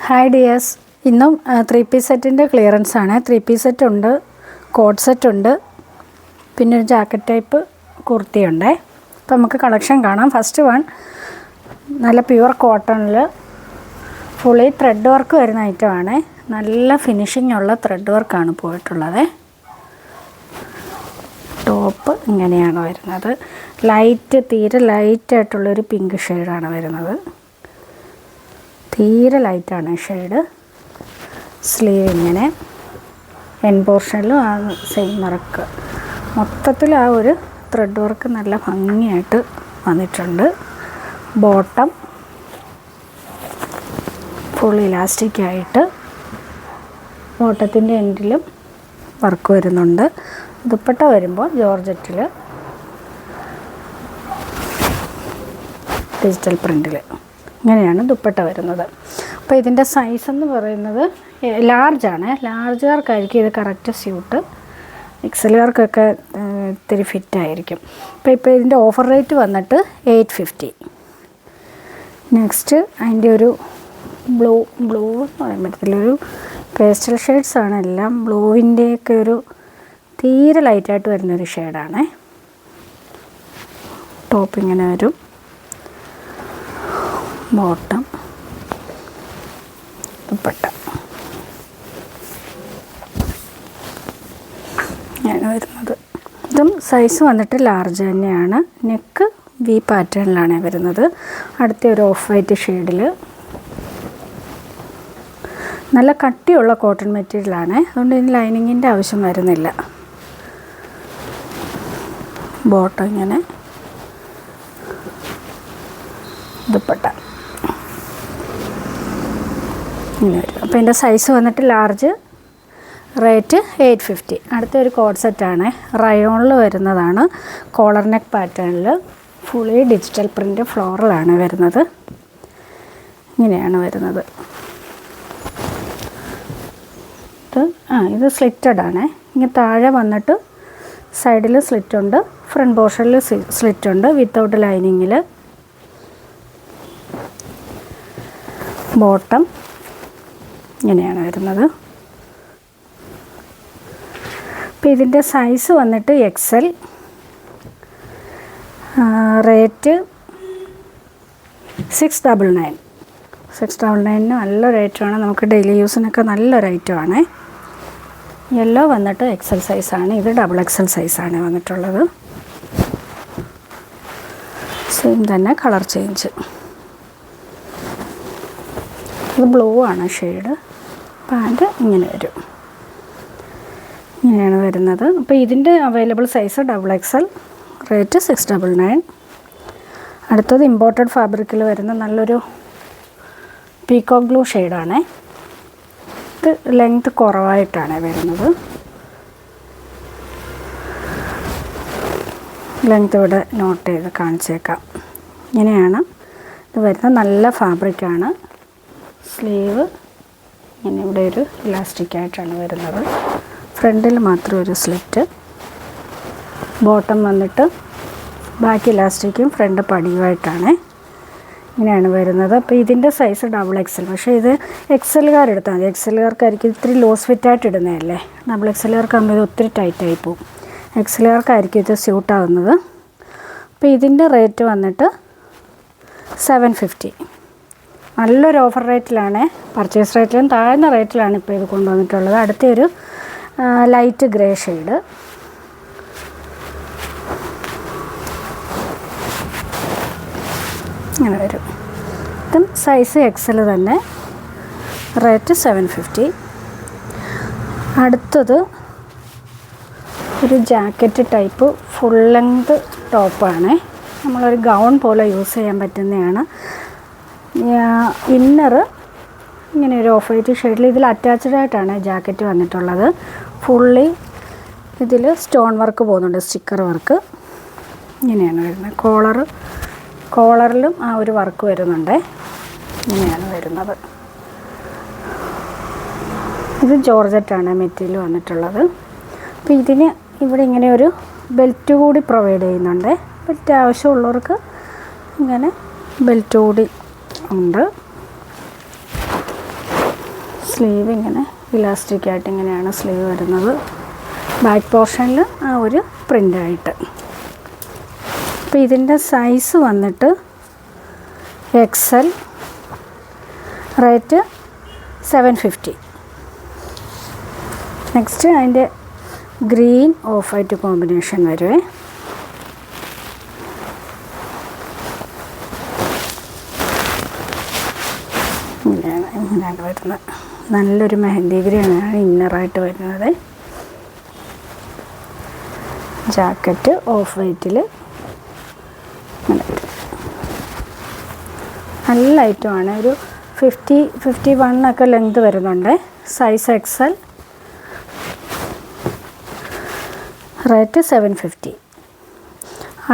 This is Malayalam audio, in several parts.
ഹായ് ഡിയേഴ്സ്, ഇന്നും 3-piece സെറ്റിൻ്റെ ക്ലിയറൻസ് ആണ്. 3-piece സെറ്റ് ഉണ്ട്, കോട്ട് സെറ്റ് ഉണ്ട്, പിന്നെ ഒരു ജാക്കറ്റ് ടൈപ്പ് കുർത്തിയുണ്ട്. അപ്പോൾ നമുക്ക് കളക്ഷൻ കാണാം. ഫസ്റ്റ് വൺ നല്ല പ്യുവർ കോട്ടണിൽ ഫുള്ളി ത്രെഡ് വർക്ക് വരുന്ന ഐറ്റമാണ്. നല്ല ഫിനിഷിംഗ് ഉള്ള ത്രെഡ് വർക്കാണ് പോയിട്ടുള്ളത്. ടോപ്പ് ഇങ്ങനെയാണ് വരുന്നത്. തീരെ ലൈറ്റായിട്ടുള്ളൊരു പിങ്ക് ഷെയ്ഡാണ് വരുന്നത്. തീരെ ലൈറ്റാണ് ഷെയ്ഡ്. സ്ലീവ് ഇങ്ങനെ, എൻ പോർഷനിലും ആ സെയിം വർക്ക്. മൊത്തത്തിൽ ആ ഒരു ത്രെഡ് വർക്ക് നല്ല ഭംഗിയായിട്ട് വന്നിട്ടുണ്ട്. ബോട്ടം ഫുൾ ഇലാസ്റ്റിക് ആയിട്ട് ബോട്ടത്തിൻ്റെ എൻഡിലും വർക്ക് വരുന്നുണ്ട്. ദുപ്പട്ട വരുമ്പോൾ ജോർജറ്റിൽ ഡിജിറ്റൽ പ്രിൻറ്റിൽ ഇങ്ങനെയാണ് ദുപ്പട്ട വരുന്നത്. അപ്പോൾ ഇതിൻ്റെ സൈസ് എന്ന് പറയുന്നത് ലാർജാണ്. ലാർജുകാർക്കായിരിക്കും ഇത് കറക്റ്റ് സ്യൂട്ട്. എക്സലുകാർക്കൊക്കെ ഇത്തിരി ഫിറ്റായിരിക്കും. ഇപ്പോൾ ഇതിൻ്റെ ഓഫർ റേറ്റ് വന്നിട്ട് 850. നെക്സ്റ്റ് അതിൻ്റെ ഒരു ബ്ലൂ എന്ന് പറയാൻ പറ്റത്തില്ല, ഒരു പേസ്റ്റൽ ഷെയ്ഡ്സാണ് എല്ലാം. ബ്ലൂവിൻ്റെയൊക്കെ ഒരു തീരെ ലൈറ്റായിട്ട് വരുന്നൊരു ഷെയ്ഡാണ്. ടോപ്പ് ഇങ്ങനെ വരും, ബോട്ടം, ദുപ്പട്ട ഇങ്ങനെ വരുന്നത്. ഇതും സൈസ് വന്നിട്ട് ലാർജ് തന്നെയാണ്. നെക്ക് വി പാറ്റേണിലാണ് വരുന്നത്. അടുത്ത ഒരു ഓഫ് വൈറ്റ് ഷെയ്ഡിൽ നല്ല കട്ടിയുള്ള കോട്ടൺ മെറ്റീരിയലാണ്. അതുകൊണ്ട് ഇതിന് ലൈനിങ്ങിൻ്റെ ആവശ്യം വരുന്നില്ല. ബോട്ടം ഇങ്ങനെ, ദുപ്പട്ട ഇങ്ങനെ വരും. അപ്പോൾ ഇതിൻ്റെ സൈസ് വന്നിട്ട് ലാർജ്, റേറ്റ് 850. അടുത്തൊരു കോഡ് സെറ്റാണ്. റയോണിൽ വരുന്നതാണ്. കോളർ നെക്ക് പാറ്റേണിൽ ഫുള്ളി ഡിജിറ്റൽ പ്രിൻ്റ് ഫ്ലോറലാണ് വരുന്നത്. ഇങ്ങനെയാണ് വരുന്നത്. ഇത് സ്ലിറ്റഡ് ആണ്. ഇങ്ങനെ താഴെ വന്നിട്ട് സൈഡിൽ സ്ലിറ്റ് ഉണ്ട്, ഫ്രണ്ട് പോർഷനിൽ സ്ലിറ്റ് ഉണ്ട്, വിത്തൗട്ട് ലൈനിങ്ങിൽ. ബോട്ടം ഇങ്ങനെയാണ് വരുന്നത്. അപ്പോൾ ഇതിൻ്റെ സൈസ് വന്നിട്ട് XL, റേറ്റ് 699. 699 നല്ല റേറ്റാണ്. നമുക്ക് ഡെയിലി യൂസിനൊക്കെ നല്ലൊരു ഐറ്റമാണ്. യെല്ലോ വന്നിട്ട് XL സൈസാണ്. ഇത് XXL സൈസാണ് വന്നിട്ടുള്ളത്. സെയിം തന്നെ കളർ ചേഞ്ച്. ഇത് ബ്ലൂ ആണ് ഷെയ്ഡ്. പാൻറ്റ് ഇങ്ങനെ വരും. ഇങ്ങനെയാണ് വരുന്നത്. അപ്പോൾ ഇതിൻ്റെ അവൈലബിൾ സൈസ് XXL, റേറ്റ് 699. അടുത്തത് ഇമ്പോർട്ടഡ് ഫാബ്രിക്കിൽ വരുന്ന നല്ലൊരു പീകോക്ക് ബ്ലൂ ഷെയ്ഡാണ്. ഇത് ലെങ്ത് കുറവായിട്ടാണ് വരുന്നത്. ലെങ്ത് ഇവിടെ നോട്ട് ചെയ്ത് കാണിച്ചേക്കാം. ഇങ്ങനെയാണ് ഇത് വരുന്നത്. നല്ല ഫാബ്രിക്കാണ്. സ്ലീവ് ഇങ്ങനെ ഇവിടെ ഒരു ഇലാസ്റ്റിക് ആയിട്ടാണ് വരുന്നത്. ഫ്രണ്ടിൽ മാത്രം ഒരു സ്ലിറ്റ്. ബോട്ടം വന്നിട്ട് ബാക്ക് ഇലാസ്റ്റിക്കും ഫ്രണ്ട് പടിയുമായിട്ടാണ് ഇങ്ങനെയാണ് വരുന്നത്. അപ്പോൾ ഇതിൻ്റെ സൈസ് XXL. പക്ഷേ ഇത് എക്സലുകാരെടുത്താൽ മതി. എക്സലുകാർക്കായിരിക്കും ഇത്തിരി ലോസ് ഫിറ്റായിട്ട് ഇടുന്നതല്ലേ. XXലുകാർക്കാകുമ്പോൾ ഇത് ഒത്തിരി ടൈറ്റായി പോകും. എക്സലുകാർക്കായിരിക്കും ഇത് സ്യൂട്ടാവുന്നത്. അപ്പോൾ ഇതിൻ്റെ റേറ്റ് വന്നിട്ട് 750. നല്ലൊരു ഓഫർ റേറ്റിലാണ്. പർച്ചേസ് റേറ്റിലും താഴ്ന്ന റേറ്റിലാണ് ഇപ്പോൾ ഇത് കൊണ്ടുവന്നിട്ടുള്ളത്. അടുത്തൊരു ലൈറ്റ് ഗ്രേ ഷെയ്ഡ്. ഇങ്ങനെ വരും. ഇതും സൈസ് XL തന്നെ, റേറ്റ് 750. അടുത്തത് ഒരു ജാക്കറ്റ് ടൈപ്പ് ഫുൾ ലെങ്ത് ടോപ്പാണ്. നമ്മളൊരു ഗൗൺ പോലെ യൂസ് ചെയ്യാൻ പറ്റുന്നതാണ്. ഇന്നർ ഇങ്ങനെ ഒരു ഓഫ് വൈറ്റ് ഷെയ്ഡിൽ ഇതിൽ അറ്റാച്ച്ഡ് ആയിട്ടാണ് ജാക്കറ്റ് വന്നിട്ടുള്ളത്. ഫുള്ളി ഇതിൽ സ്റ്റോൺ വർക്ക് പോകുന്നുണ്ട്, സ്റ്റിക്കർ വർക്ക്. ഇങ്ങനെയാണ് വരുന്നത്. കോളറിലും ആ ഒരു വർക്ക് വരുന്നുണ്ട്. ഇങ്ങനെയാണ് വരുന്നത്. ഇത് ജോർജറ്റാണ് മെറ്റീരിയൽ വന്നിട്ടുള്ളത്. അപ്പോൾ ഇതിന് ഇവിടെ ഇങ്ങനെ ഒരു ബെൽറ്റ് കൂടി പ്രൊവൈഡ് ചെയ്യുന്നുണ്ട്. ബെൽറ്റ് ആവശ്യമുള്ളവർക്ക് ഇങ്ങനെ ബെൽറ്റ് കൂടി ഉണ്ട്. സ്ലീവ് ഇങ്ങനെ ഇലാസ്റ്റിക് ആയിട്ട് ഇങ്ങനെയാണ് സ്ലീവ് വരുന്നത്. ബാക്ക് പോർഷനിൽ ആ ഒരു പ്രിൻ്റായിട്ട്. അപ്പോൾ ഇതിൻ്റെ സൈസ് വന്നിട്ട് XL, റേറ്റ് 750. നെക്സ്റ്റ് അതിൻ്റെ ഗ്രീൻ ഓഫ് വൈറ്റ് കോമ്പിനേഷൻ വരുവേ. ഇങ്ങനെയാണ് വരുന്നത്. നല്ലൊരു മെഹന്തി ഗ്രീനാണ് ഇന്നറായിട്ട് വരുന്നത്. ജാക്കറ്റ് ഓഫ് വൈറ്റിൽ നല്ല ഐറ്റമാണ്. ഒരു 51 ഒക്കെ ലെങ്ത് വരുന്നുണ്ട്. Size XL, rate 750.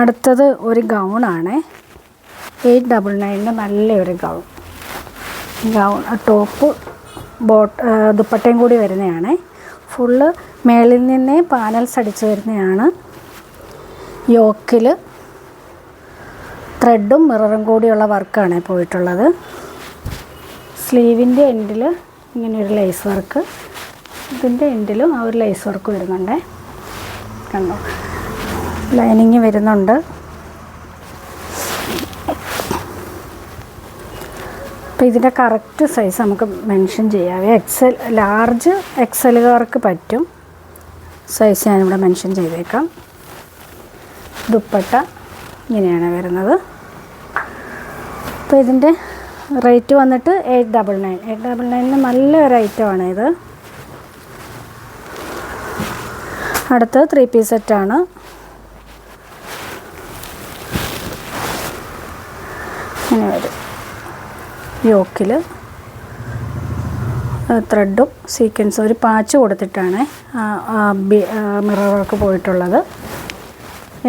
അടുത്തത് ഒരു ഗൗണാണ്. 899 നല്ലൊരു ഗൗൺ. ടോപ്പ് ദുപ്പട്ടയും കൂടി വരുന്നതാണ്. ഫുള്ള് മേളിൽ നിന്നേ പാനൽസ് അടിച്ച് വരുന്നതാണ്. യോക്കിൽ ത്രെഡും മിററും കൂടിയുള്ള വർക്കാണ് പോയിട്ടുള്ളത്. സ്ലീവിൻ്റെ എൻഡിൽ ഇങ്ങനെ ഒരു ലേസ് വർക്ക്, ഇതിൻ്റെ എൻഡിലും ആ ഒരു ലേസ് വർക്ക് വരുന്നുണ്ട്. കണ്ടോ, ലൈനിങ് വരുന്നുണ്ട്. അപ്പോൾ ഇതിൻ്റെ കറക്റ്റ് സൈസ് നമുക്ക് മെൻഷൻ ചെയ്യാവേ. ലാർജ് XLകാർക്ക് പറ്റും. സൈസ് ഞാനിവിടെ മെൻഷൻ ചെയ്തേക്കാം. ദുപ്പട്ട ഇങ്ങനെയാണ് വരുന്നത്. അപ്പോൾ ഇതിൻ്റെ റേറ്റ് വന്നിട്ട് 899. 899 നല്ലൊരു ഐറ്റമാണ് ഇത്. അടുത്തത് 3 പീസ് സെറ്റാണ്. ഇങ്ങനെ വരും. യോക്കിൽ ത്രെഡും സീക്വൻസും ഒരു പാച്ച് കൊടുത്തിട്ടാണ് മിറർ വർക്ക് പോയിട്ടുള്ളത്.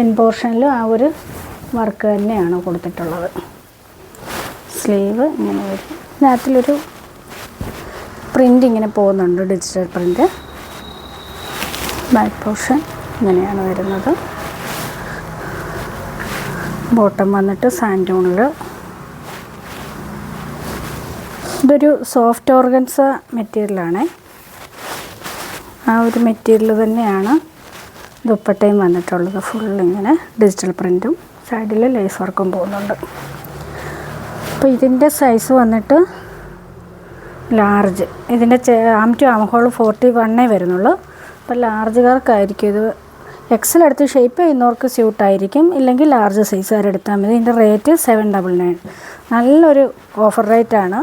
എൻ പോർഷനിൽ ആ ഒരു വർക്ക് തന്നെയാണ് കൊടുത്തിട്ടുള്ളത്. സ്ലീവ് ഇങ്ങനെ വരും. ഇതിനകത്തിലൊരു പ്രിൻ്റ് ഇങ്ങനെ പോകുന്നുണ്ട്, ഡിജിറ്റൽ പ്രിൻ്റ്. ബാക്ക് പോർഷൻ ഇങ്ങനെയാണ് വരുന്നത്. ബോട്ടം വന്നിട്ട് സാൻഡൂണിൽ. ഇതൊരു സോഫ്റ്റ് ഓർഗൻസ മെറ്റീരിയലാണ്. ആ ഒരു മെറ്റീരിയൽ തന്നെയാണ് ദുപ്പട്ടയും വന്നിട്ടുള്ളത്. ഫുള്ളിങ്ങനെ ഡിജിറ്റൽ പ്രിൻറ്റും സൈഡിൽ ലേസ് വർക്കും പോകുന്നുണ്ട്. അപ്പോൾ ഇതിൻ്റെ സൈസ് വന്നിട്ട് ലാർജ്. ഇതിൻ്റെ ആം ടു ആം ഹോൾ 41 വരുന്നുള്ളൂ. അപ്പോൾ ലാർജുകാർക്കായിരിക്കും ഇത്. XL എടുത്ത് ഷേപ്പ് ചെയ്യുന്നവർക്ക് സ്യൂട്ടായിരിക്കും. ഇല്ലെങ്കിൽ ലാർജ് സൈസുകാർ എടുത്താൽ മതി. ഇതിൻ്റെ റേറ്റ് 799. നല്ലൊരു ഓഫർ റേറ്റാണ്.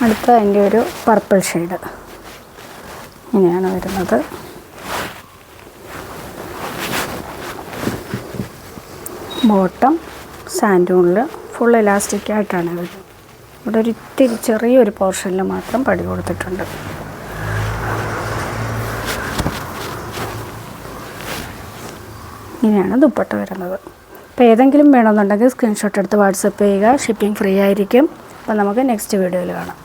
അടുത്ത അതിൻ്റെ ഒരു പർപ്പിൾ ഷെയ്ഡ് ഇങ്ങനെയാണ് വരുന്നത്. ബോട്ടം സാൻഡൂണിൽ ഫുൾ ഇലാസ്റ്റിക് ആയിട്ടാണ് വരുന്നത്. ഇവിടെ ഒരു ഇത്തിരി ചെറിയൊരു പോർഷനിൽ മാത്രം പടി കൊടുത്തിട്ടുണ്ട്. ഇങ്ങനെയാണ് ദുപ്പട്ട വരുന്നത്. അപ്പോൾ ഏതെങ്കിലും വേണമെന്നുണ്ടെങ്കിൽ സ്ക്രീൻഷോട്ട് എടുത്ത് വാട്സപ്പ് ചെയ്യുക. ഷിപ്പിംഗ് ഫ്രീ ആയിരിക്കും. അപ്പോൾ നമുക്ക് നെക്സ്റ്റ് വീഡിയോയിൽ കാണാം.